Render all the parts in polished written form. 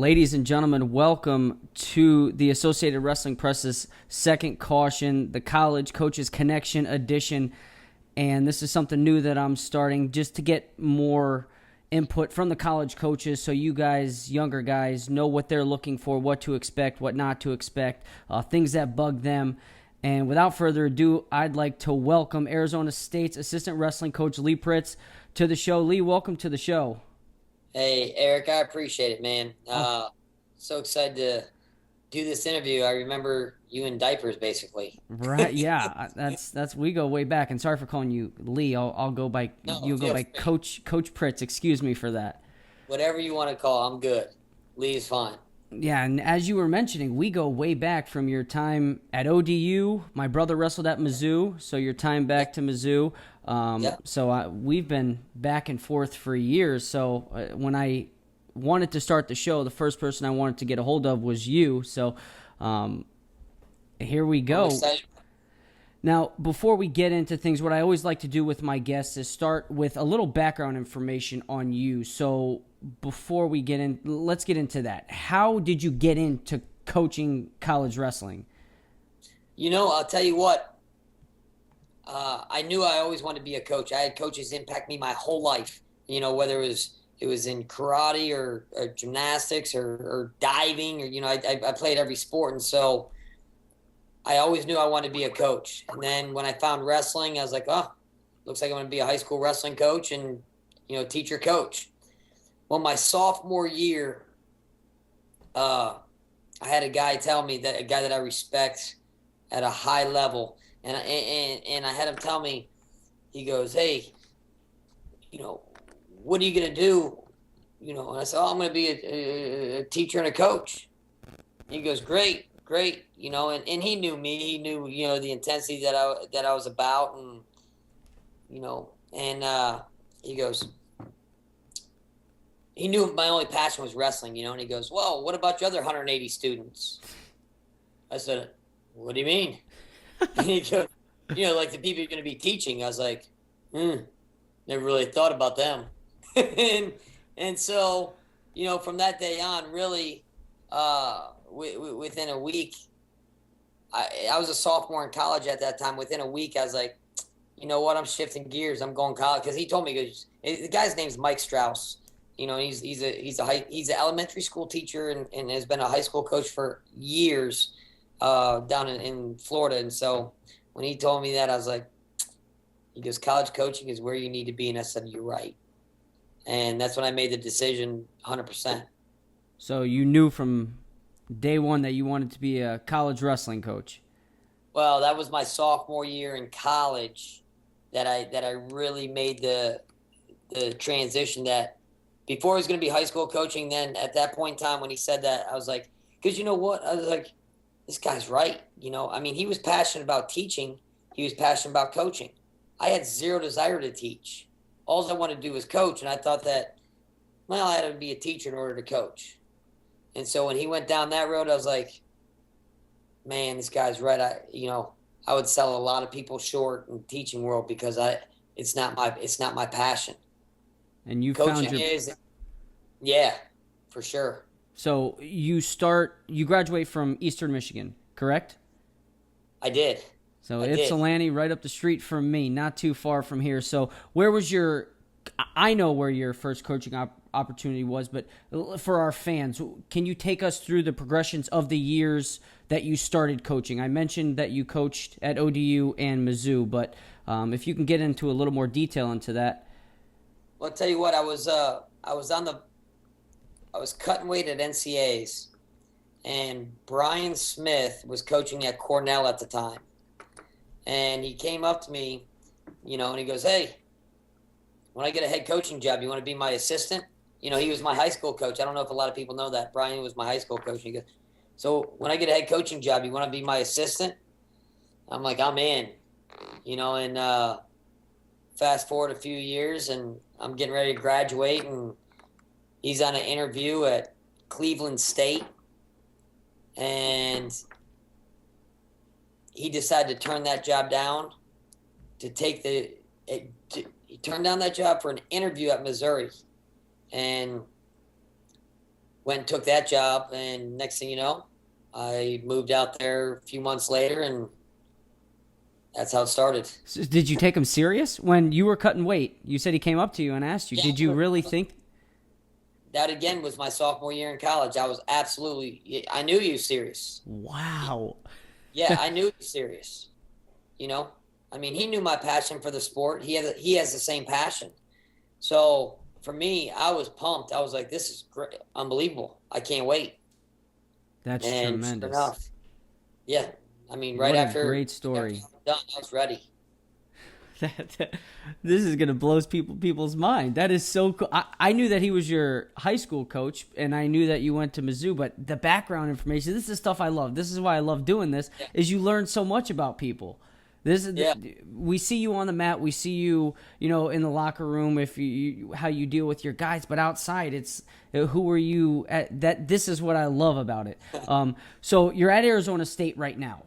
Ladies and gentlemen, welcome to the Associated Wrestling Press's Second Caution, the College Coaches Connection edition. And this is something new that I'm starting just to get more input from the college coaches so you guys, younger guys, know what they're looking for, what to expect, what not to expect, things that bug them. And without further ado, I'd like to welcome Arizona State's assistant wrestling coach Lee Pritts to the show. Lee, welcome to the show. Hey, Eric, I appreciate it, man. So excited to do this interview. I remember you in diapers, basically. Right, yeah, that's we go way back. And sorry for calling you Lee. I'll go by you'll go by Coach Pritts. Excuse me for that. Whatever you want to call, I'm good. Lee is fine. Yeah, and as you were mentioning, we go way back from your time at ODU. My brother wrestled at Mizzou, so your time back to Mizzou. So we've been back and forth for years. So when I wanted to start the show, the first person I wanted to get a hold of was you. So here we go. Now, before we get into things, what I always like to do with my guests is start with a little background information on you. So before we get in, let's get into that. How did you get into coaching college wrestling? You know, I'll tell you what. I knew I always wanted to be a coach. I had coaches impact me my whole life. You know, whether it was in karate or gymnastics or diving or, you know, I played every sport. And so I always knew I wanted to be a coach. And then when I found wrestling, I was like, oh, looks like I'm going to be a high school wrestling coach and, you know, teacher coach. Well, my sophomore year, I had a guy tell me that a guy that I respect at a high level, and I had him tell me, he goes, hey, you know, what are you going to do? You know, and I said, oh, I'm going to be a teacher and a coach. He goes, great, you know, and he knew me. He knew, you know, the intensity that I was about, and, you know, and he goes, he knew my only passion was wrestling, you know, and he goes, well, what about your other 180 students? I said, what do you mean? And he goes, you know, like the people you're going to be teaching. I was like, never really thought about them. and so, you know, from that day on, really, within a week, I was a sophomore in college at that time. Within a week, I was like, you know what, I'm shifting gears. I'm going college. Because he told me, he goes, the guy's name's Mike Strauss. You know, he's an elementary school teacher and has been a high school coach for years down in Florida. And so when he told me that, I was like, he goes, college coaching is where you need to be. And I said, you're right. And that's when I made the decision 100%. So you knew from day one that you wanted to be a college wrestling coach? Well, that was my sophomore year in college that I really made the transition that before I was going to be high school coaching, then at that point in time when he said that, I was like, because you know what? I was like, this guy's right. You know, I mean, he was passionate about teaching. He was passionate about coaching. I had zero desire to teach. All I wanted to do was coach. And I thought that, well, I had to be a teacher in order to coach. And so when he went down that road, I was like, man, this guy's right. I would sell a lot of people short in the teaching world because it's not my passion. And you coaching found your... Yeah, for sure. So you graduate from Eastern Michigan, correct? I did. So Ypsilanti, right up the street from me, not too far from here. So where was I know where your first coaching opportunity was, but for our fans, can you take us through the progressions of the years that you started coaching? I mentioned that you coached at ODU and Mizzou, but if you can get into a little more detail into that. Well, I'll tell you what, I was cutting weight at NCAAs, and Brian Smith was coaching at Cornell at the time. And he came up to me, you know, and he goes, hey, when I get a head coaching job, you want to be my assistant? You know, he was my high school coach. I don't know if a lot of people know that. Brian was my high school coach. And he goes, so when I get a head coaching job, you want to be my assistant? I'm like, I'm in, you know, and fast forward a few years, and I'm getting ready to graduate, and he's on an interview at Cleveland State, and he decided to turn that job down to take he turned down that job for an interview at Missouri. And went and took that job, and next thing you know, I moved out there a few months later, and that's how it started. So did you take him serious when you were cutting weight? You said he came up to you and asked you. Yeah, Did you really think? that again was my sophomore year in college. I was absolutely, I knew he was serious. Wow. Yeah, I knew he was serious. You know, I mean, he knew my passion for the sport. He has the same passion. So for me, I was pumped. I was like, this is great, unbelievable. I can't wait. That's And sure tremendous. enough, yeah. I mean, right What a after great story. everything was done, I was ready. This is gonna blow people's mind. That is so cool. I knew that he was your high school coach, and I knew that you went to Mizzou. But the background information, this is stuff I love. This is why I love doing this. Yeah. Is you learn so much about people. This is Yeah. we see you on the mat. We see you, you know, in the locker room. If how you deal with your guys, but outside, it's who are you at? That this is what I love about it. So you're at Arizona State right now,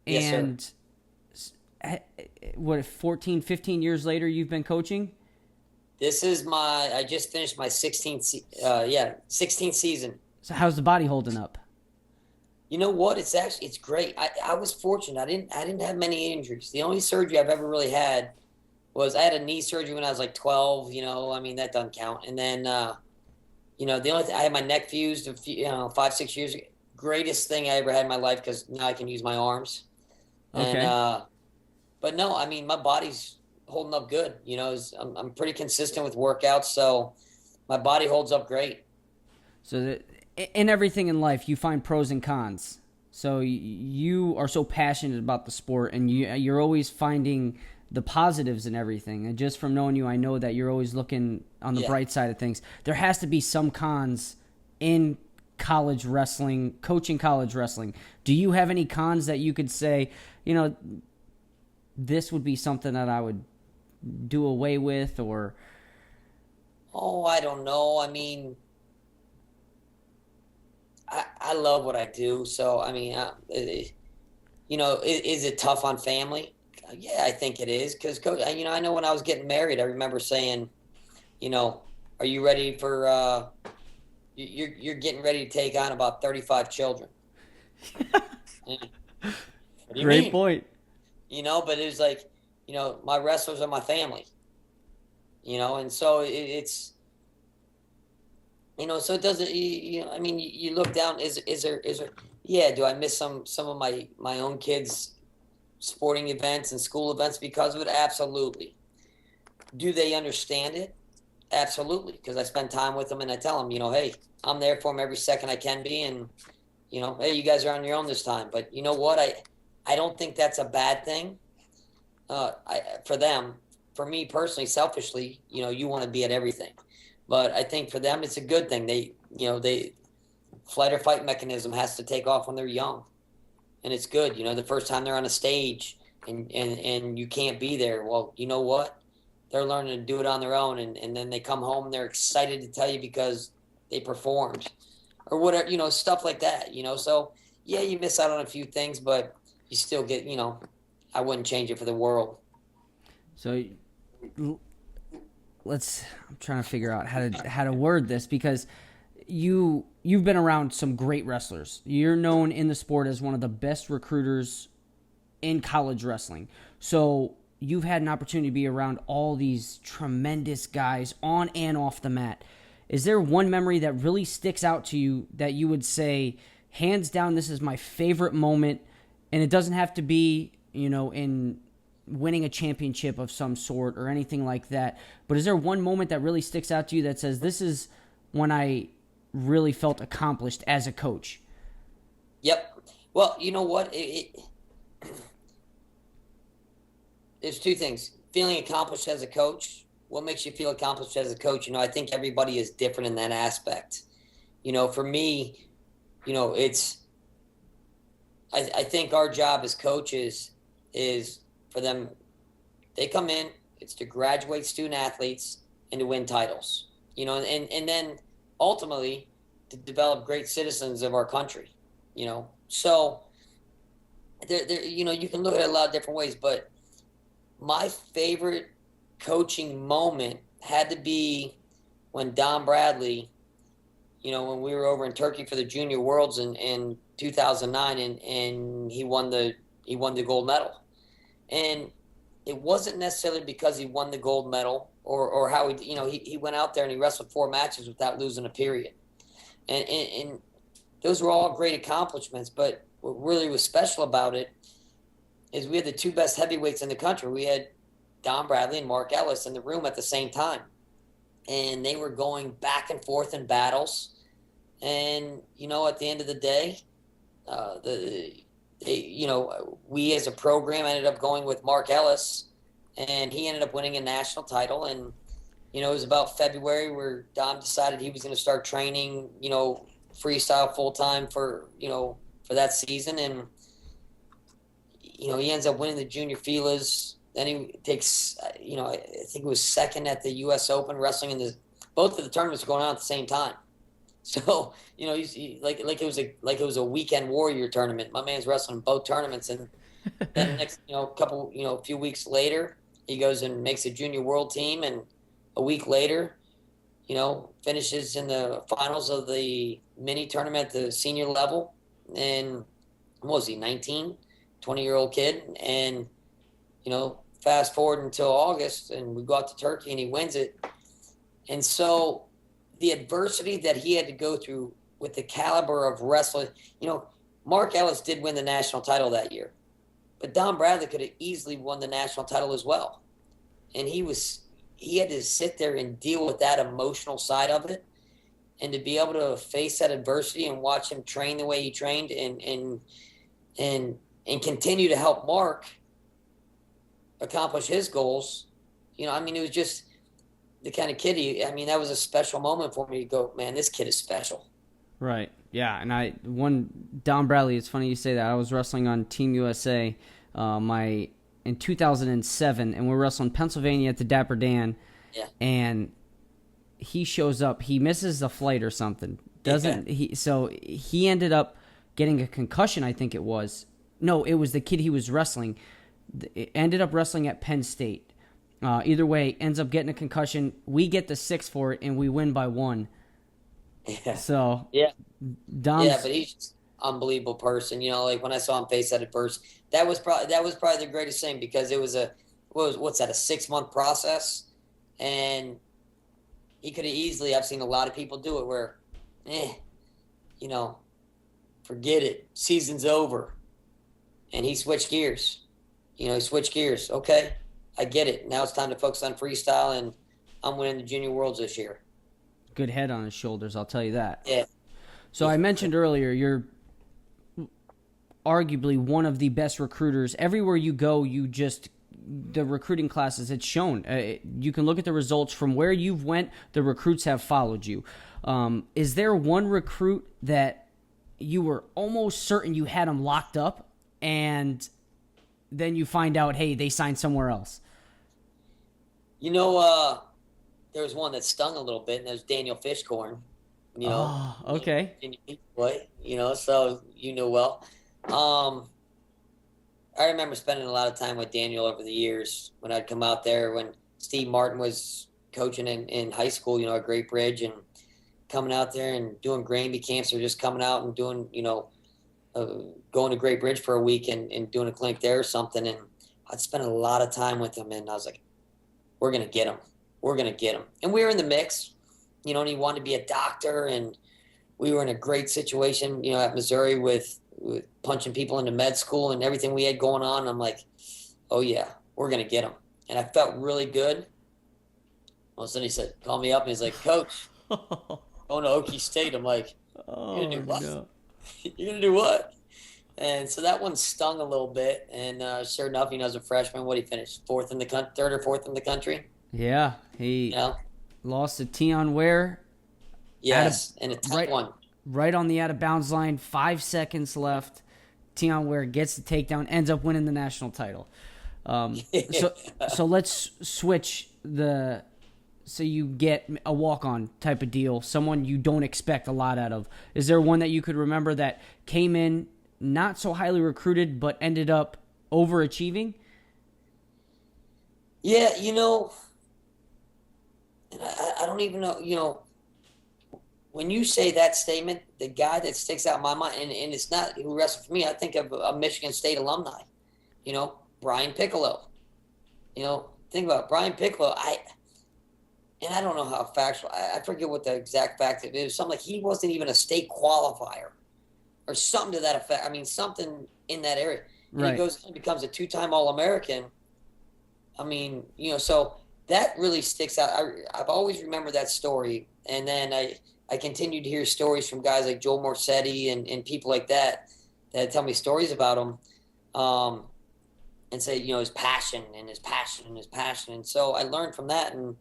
Yes, sir. and what 14, 15 years later you've been coaching? I just finished my 16th season. So how's the body holding up? You know what? It's great. I was fortunate. I didn't have many injuries. The only surgery I've ever really had was I had a knee surgery when I was like 12. You know, I mean that doesn't count. And then the only thing I had my neck fused 5, 6 years ago. Greatest thing I ever had in my life because now I can use my arms. And Okay. but no, I mean my body's holding up good. You know, I'm pretty consistent with workouts, so my body holds up great. So that in everything in life, you find pros and cons. So you are so passionate about the sport, and you're always finding the positives in everything. And just from knowing you, I know that you're always looking on the Yeah. bright side of things. There has to be some cons in college wrestling, coaching college wrestling. Do you have any cons that you could say, you know, this would be something that I would do away with, or Oh, I don't know. I mean, I love what I do, so I mean, is it tough on family? Yeah, I think it is because I know when I was getting married, I remember saying, you know, are you ready for you're getting ready to take on about 35 children. And, what do you great mean? point. But it was like, my wrestlers are my family, and so so it doesn't, I mean, you look down, is there, yeah, do I miss some of my own kids' sporting events and school events because of it? Absolutely. Do they understand it? Absolutely. Because I spend time with them and I tell them, hey, I'm there for them every second I can be. And, hey, you guys are on your own this time. But you know what? I don't think that's a bad thing for them. For me personally, selfishly, you want to be at everything. But I think for them, it's a good thing. They flight or fight mechanism has to take off when they're young, and it's good. The first time they're on a stage and you can't be there. Well, you know what? They're learning to do it on their own, and then they come home and they're excited to tell you because they performed or whatever. Stuff like that. So yeah, you miss out on a few things, but you still get. I wouldn't change it for the world. So I'm trying to figure out how to word this, because you've been around some great wrestlers. You're known in the sport as one of the best recruiters in college wrestling. So you've had an opportunity to be around all these tremendous guys on and off the mat. Is there one memory that really sticks out to you that you would say, hands down, this is my favorite moment? And it doesn't have to be, in winning a championship of some sort or anything like that. But is there one moment that really sticks out to you that says, this is when I really felt accomplished as a coach? Yep. Well, you know what? There's two things. Feeling accomplished as a coach. What makes you feel accomplished as a coach? I think everybody is different in that aspect. For me, it's I think our job as coaches is for them. They come in, it's to graduate student athletes and to win titles, and then ultimately to develop great citizens of our country, So you can look at it a lot of different ways, but my favorite coaching moment had to be when Don Bradley when we were over in Turkey for the Junior Worlds in 2009, and he won the gold medal. And it wasn't necessarily because he won the gold medal or how he went out there and he wrestled 4 matches without losing a period. And those were all great accomplishments. But what really was special about it is we had the two best heavyweights in the country. We had Don Bradley and Mark Ellis in the room at the same time. And they were going back and forth in battles. And, at the end of the day, we as a program ended up going with Mark Ellis, and he ended up winning a national title. And, it was about February where Don decided he was going to start training, freestyle full time for that season. And, he ends up winning the junior Filas. Then he takes, I think it was second at the U.S. Open, wrestling in both of the tournaments going on at the same time. So, like it was a weekend warrior tournament. My man's wrestling in both tournaments, and then next, a few weeks later, he goes and makes a junior world team, and a week later, finishes in the finals of the mini tournament at the senior level. And what was he, 19, 20-year-old kid? And, fast forward until August, and we go out to Turkey, and he wins it. And so the adversity that he had to go through with the caliber of wrestling, Mark Ellis did win the national title that year, but Don Bradley could have easily won the national title as well. And he had to sit there and deal with that emotional side of it, and to be able to face that adversity and watch him train the way he trained and continue to help Mark accomplish his goals. It was just the kind of kid that was a special moment for me to go, man, this kid is special. Right. Yeah. And Don Bradley, it's funny you say that. I was wrestling on Team USA in 2007, and we're wrestling Pennsylvania at the Dapper Dan. Yeah. And he shows up. He misses a flight or something. So he ended up getting a concussion, I think it was. No, it was the kid he was wrestling. Ended up wrestling at Penn State. Either way, ends up getting a concussion. We get the 6 for it, and we win by 1. Yeah. So yeah, Dom's, but he's just an unbelievable person. Like when I saw him face that adversity, that was probably the greatest thing, because it was a 6-month process, and he could have easily. I've seen a lot of people do it where, forget it, season's over, and he switched gears. Okay. I get it. Now it's time to focus on freestyle, and I'm winning the Junior Worlds this year. Good head on his shoulders, I'll tell you that. Yeah. So I mentioned earlier, you're arguably one of the best recruiters. Everywhere you go, the recruiting classes, it's shown. You can look at the results from where you've went. The recruits have followed you. Is there one recruit that you were almost certain you had him locked up, and then you find out, hey, they signed somewhere else? There was one that stung a little bit, and that was Daniel Fishcorn. Oh, okay. Boy, so you know well. I remember spending a lot of time with Daniel over the years when I'd come out there when Steve Martin was coaching in high school, at Great Bridge, and coming out there and doing Granby camps, or just coming out and doing, going to Great Bridge for a week and doing a clinic there or something. And I'd spend a lot of time with him, and I was like, we're going to get him. We're going to get him. And we were in the mix, and he wanted to be a doctor, and we were in a great situation, at Missouri with punching people into med school and everything we had going on. And I'm like, oh yeah, we're going to get him. And I felt really good. All of a sudden he said, call me up, and he's like, Coach, going to Okie State. I'm like, you're going to do what? No. You're going to do what? And so that one stung a little bit. And sure enough, as a freshman, what he finished? Third or fourth in the country? Yeah. He lost to Tion Ware. Yes, and a tight one. Right on the out-of-bounds line, 5 seconds left. Tion Ware gets the takedown, ends up winning the national title. So let's switch so you get a walk-on type of deal, someone you don't expect a lot out of. Is there one that you could remember that came in not so highly recruited but ended up overachieving? Yeah, and I don't even know, when you say that statement, the guy that sticks out in my mind, and it's not who wrestled for me, I think of a Michigan State alumni, Brian Piccolo. Think about it, Brian Piccolo. I don't know how factual, I forget what the exact fact is. It was something like he wasn't even a state qualifier or something to that effect. I mean, something in that area. And he Right. goes and becomes a two-time All-American. I mean, so that really sticks out. I've always remembered that story. And then I continued to hear stories from guys like Joel Morsetti and people like that tell me stories about him, and say, his passion and his passion and his passion. And so I learned from that. And,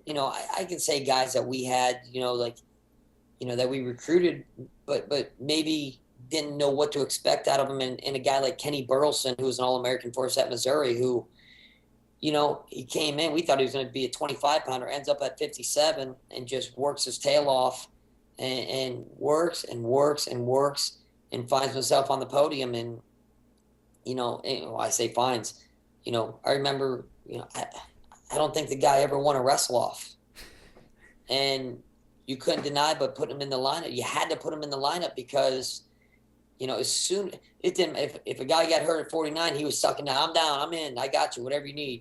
I can say guys that we had, like, that we recruited, but maybe didn't know what to expect out of him. And a guy like Kenny Burleson, who was an All-American for us at Missouri, who, he came in, we thought he was going to be a 25-pounder, ends up at 57 and just works his tail off and works and works and works and finds himself on the podium. And, I say finds, I remember, I don't think the guy ever won a wrestle off. And you couldn't deny but put him in the lineup. You had to put him in the lineup because, as soon it didn't. If a guy got hurt at 49, he was sucking down. I'm down. I'm in. I got you. Whatever you need.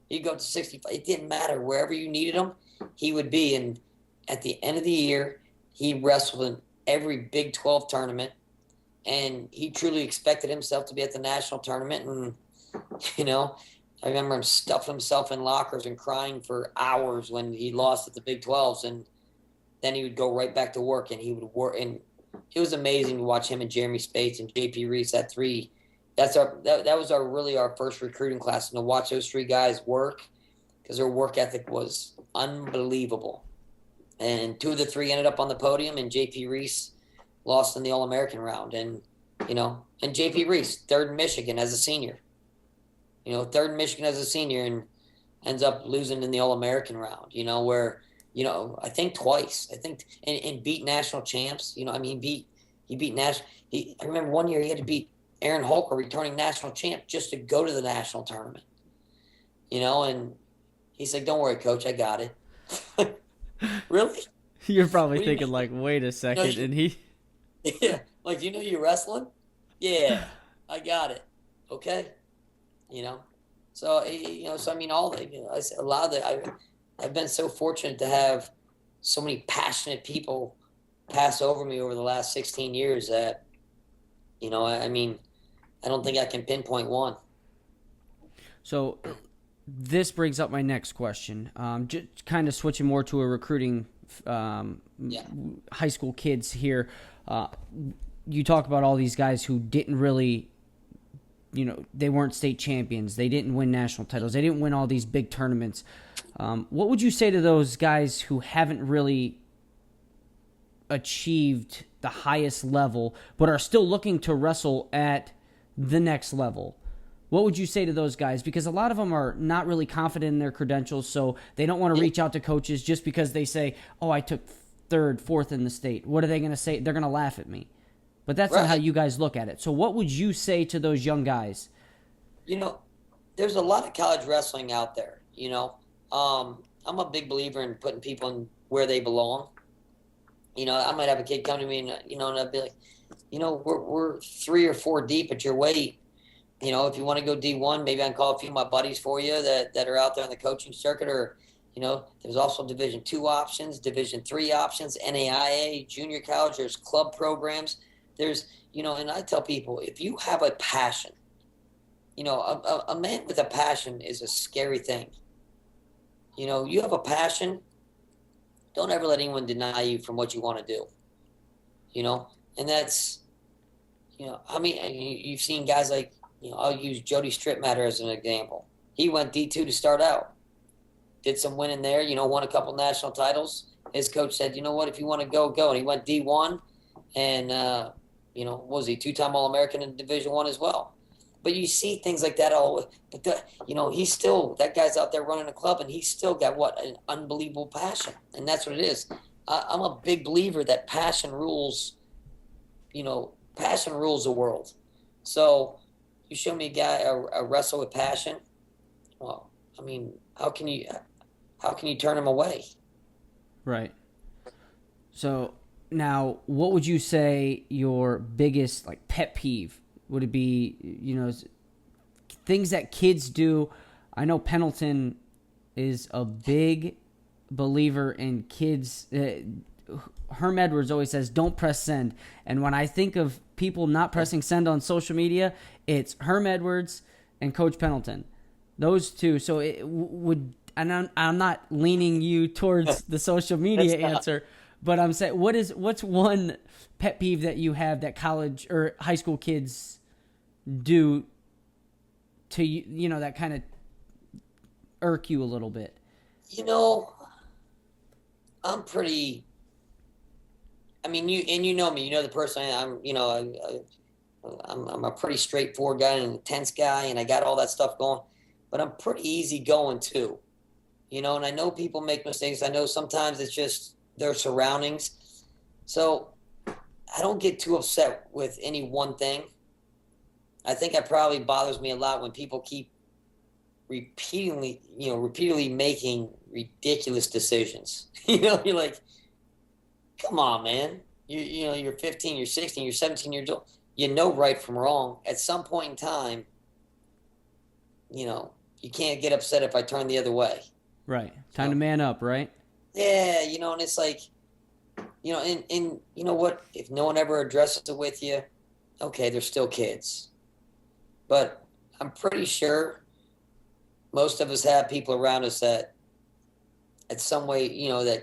He'd go up to 65. It didn't matter. Wherever you needed him, he would be. And at the end of the year, he wrestled in every Big 12 tournament, and he truly expected himself to be at the national tournament. And I remember him stuffing himself in lockers and crying for hours when he lost at the Big 12s, and then he would go right back to work, and he would work. And it was amazing to watch him and Jeremy Spates and JP Reese at 3. That was our first recruiting class, and to watch those 3 guys work, because their work ethic was unbelievable. And 2 of the 3 ended up on the podium, and JP Reese lost in the All-American round. And JP Reese, 3rd in Michigan as a senior. 3rd in Michigan as a senior, and ends up losing in the All-American round, where I think twice. I think and beat national champs. He beat national. I remember one year he had to beat Aaron Holker, returning national champ, just to go to the national tournament. And he's like, "Don't worry, coach, I got it." Really? You're probably thinking like, wait a second, and he. Yeah, like, you're wrestling. Yeah, I got it. Okay, So so I mean, all the a lot of the I've been so fortunate to have so many passionate people pass over me over the last 16 years that, I mean, I don't think I can pinpoint one. So this brings up my next question. Just kind of switching more to a recruiting high school kids here. You talk about all these guys who didn't really, they weren't state champions. They didn't win national titles. They didn't win all these big tournaments. What would you say to those guys who haven't really achieved the highest level but are still looking to wrestle at the next level? What would you say to those guys? Because a lot of them are not really confident in their credentials, so they don't want to reach out to coaches just because they say, "Oh, I took 3rd, 4th in the state." What are they going to say? They're going to laugh at me. But that's not how you guys look at it. So what would you say to those young guys? There's a lot of college wrestling out there. I'm a big believer in putting people in where they belong. I might have a kid come to me and I'd be like, we're 3 or 4 deep at your weight. If you want to go D1, maybe I can call a few of my buddies for you that are out there on the coaching circuit. Or, there's also Division II options, Division III options, NAIA, junior college. There's club programs. There's, and I tell people, if you have a passion, a man with a passion is a scary thing. You have a passion, don't ever let anyone deny you from what you want to do. And that's, you've seen guys like, I'll use Jody Strittmatter as an example. He went D2 to start out, did some winning there, won a couple national titles. His coach said, "You know what, if you want to go, go." And he went D1 and, was he 2-time All-American in Division I as well. But you see things like that all. But he's still, that guy's out there running a club, and he's still got an unbelievable passion, and that's what it is. I'm a big believer that passion rules. Passion rules the world. So you show me a guy a wrestle with passion. Well, I mean, how can you turn him away? Right. So Now, what would you say your biggest like pet peeve? Would it be, things that kids do? I know Pendleton is a big believer in kids. Herm Edwards always says, don't press send. And when I think of people not pressing send on social media, it's Herm Edwards and Coach Pendleton. Those two. So it would, and I'm not leaning you towards the social media answer, but I'm saying, what's one pet peeve that you have that college or high school kids do to, that kind of irk you a little bit? I'm pretty. I mean, you know me. You know the person I'm a pretty straightforward guy and an intense guy, and I got all that stuff going. But I'm pretty easy going too, And I know people make mistakes. I know sometimes it's just their surroundings. So I don't get too upset with any one thing. I think it probably bothers me a lot when people keep repeatedly making ridiculous decisions. You're like, come on, man. You're 15, you're 16, you're 17 years old. You know right from wrong. At some point in time, you can't get upset if I turn the other way. Right. Time to man up, right? Yeah, and it's like, and you know what? If no one ever addresses it with you, okay, they're still kids. But I'm pretty sure most of us have people around us that, at some way,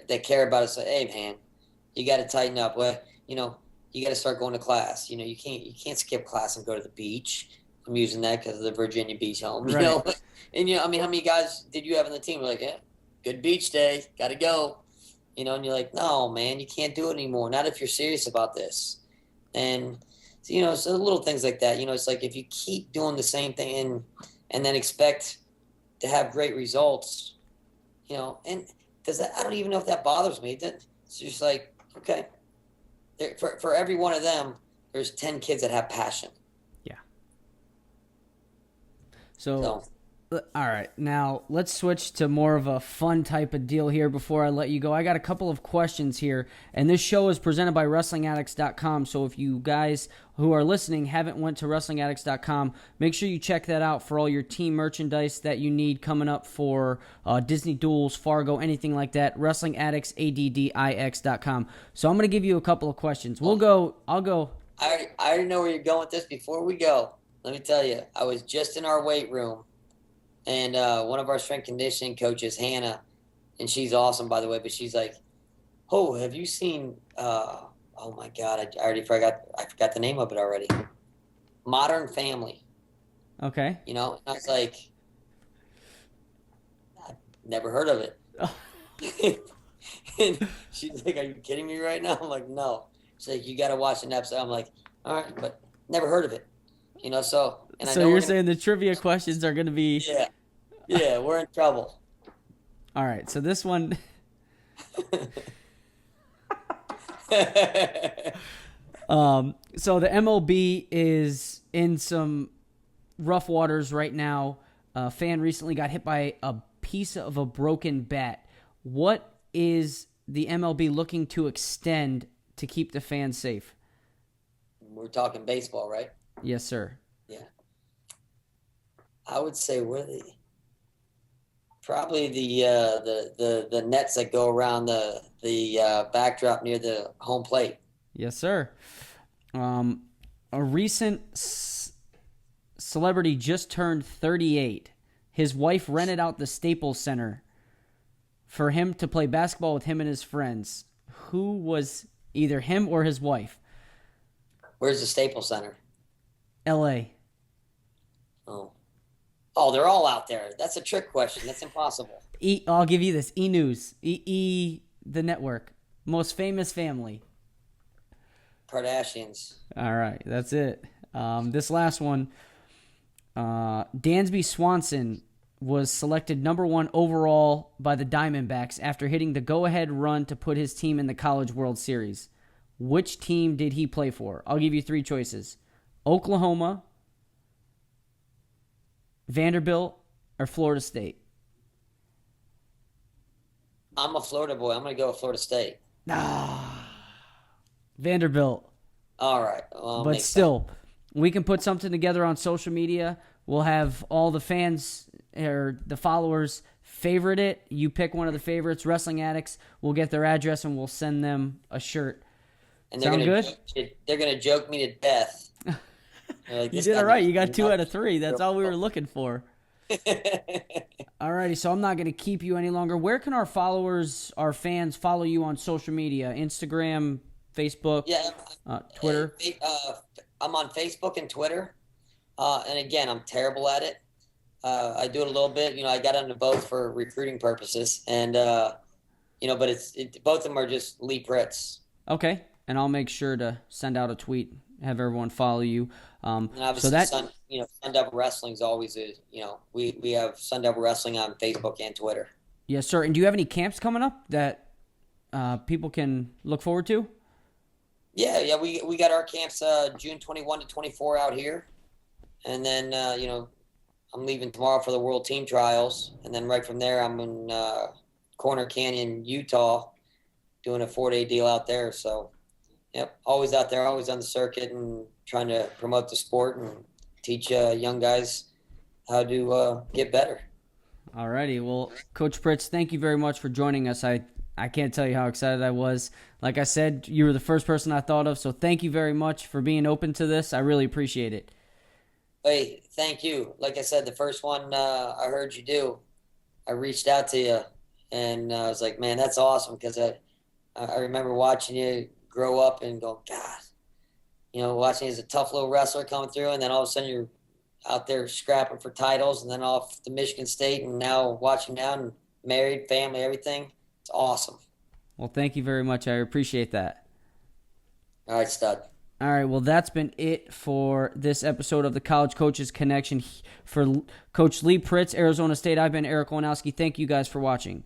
that care about us. Say, hey, man, you got to tighten up. Well, you got to start going to class. You can't skip class and go to the beach. I'm using that because of the Virginia Beach home. Right. And how many guys did you have on the team? We're like, yeah, good beach day, got to go. And you're like, no, man, you can't do it anymore. Not if you're serious about this. And so little things like that. It's like if you keep doing the same thing and then expect to have great results, and because I don't even know if that bothers me. It's just like, okay, for every one of them, there's 10 kids that have passion. Yeah. So all right, now let's switch to more of a fun type of deal here before I let you go. I got a couple of questions here, and this show is presented by WrestlingAddicts.com, so if you guys who are listening haven't went to WrestlingAddicts.com, make sure you check that out for all your team merchandise that you need coming up for Disney Duels, Fargo, anything like that. WrestlingAddicts.com. So I'm going to give you a couple of questions. I'll go. I already know where you're going with this. Before we go, let me tell you, I was just in our weight room. And one of our strength conditioning coaches, Hannah, and she's awesome, by the way, but she's like, oh, have you seen, oh my God, I already forgot the name of it already. Modern Family. Okay. And I was like, I've never heard of it. And she's like, are you kidding me right now? I'm like, no. She's like, you got to watch an episode. I'm like, all right, but never heard of it. So. And so you're saying the trivia questions are going to be... Yeah, we're in trouble. All right, so this one... So the MLB is in some rough waters right now. A fan recently got hit by a piece of a broken bat. What is the MLB looking to extend to keep the fans safe? We're talking baseball, right? Yes, sir. Yeah. I would say probably the nets that go around the backdrop near the home plate. Yes, sir. A recent celebrity just turned 38. His wife rented out the Staples Center for him to play basketball with him and his friends. Who was either him or his wife? Where's the Staples Center? L.A. Oh, they're all out there. That's a trick question. That's impossible. I'll give you this. E! News, the network. Most famous family. Kardashians. All right, that's it. This last one. Dansby Swanson was selected number 1 overall by the Diamondbacks after hitting the go-ahead run to put his team in the College World Series. Which team did he play for? I'll give you 3 choices. Oklahoma, Vanderbilt, or Florida State? I'm a Florida boy. I'm going to go with Florida State. Vanderbilt. All right. Well, But still, we can put something together on social media. We'll have all the fans or the followers favorite it. You pick one of the favorites, Wrestling Addicts. We'll get their address and we'll send them a shirt. And Sound good? They're gonna joke me to death. Like, You did all right. You got 2 out of 3. That's all we were looking for. Alrighty, so I'm not going to keep you any longer. Where can our followers, our fans, follow you on social media? Instagram, Facebook, Twitter? I'm on Facebook and Twitter. And again, I'm terrible at it. I do it a little bit. I got into both for recruiting purposes. And, but both of them are just Lee Pritts. Okay, and I'll make sure to send out a tweet, have everyone follow you. And obviously, Sun Devil Wrestling is always we have Sun Devil Wrestling on Facebook and Twitter. Yes, sir. And do you have any camps coming up that people can look forward to? Yeah. We got our camps June 21 to 24 out here, and then I'm leaving tomorrow for the World Team Trials, and then right from there I'm in Corner Canyon, Utah, doing a 4-day deal out there. So, yep, always out there, always on the circuit, and trying to promote the sport and teach young guys how to get better. All righty. Well, Coach Pritts, thank you very much for joining us. I can't tell you how excited I was. Like I said, you were the first person I thought of, so thank you very much for being open to this. I really appreciate it. Hey, thank you. Like I said, the first one I heard you do, I reached out to you, and I was like, man, that's awesome, because I remember watching you grow up and go, God, watching you as a tough little wrestler coming through, and then all of a sudden you're out there scrapping for titles, and then off to Michigan State, and now watching now and married, family, everything. It's awesome. Well, thank you very much. I appreciate that. All right, stud. All right, well, that's been it for this episode of the College Coaches Connection. For Coach Lee Pritts, Arizona State, I've been Eric Wanowski. Thank you guys for watching.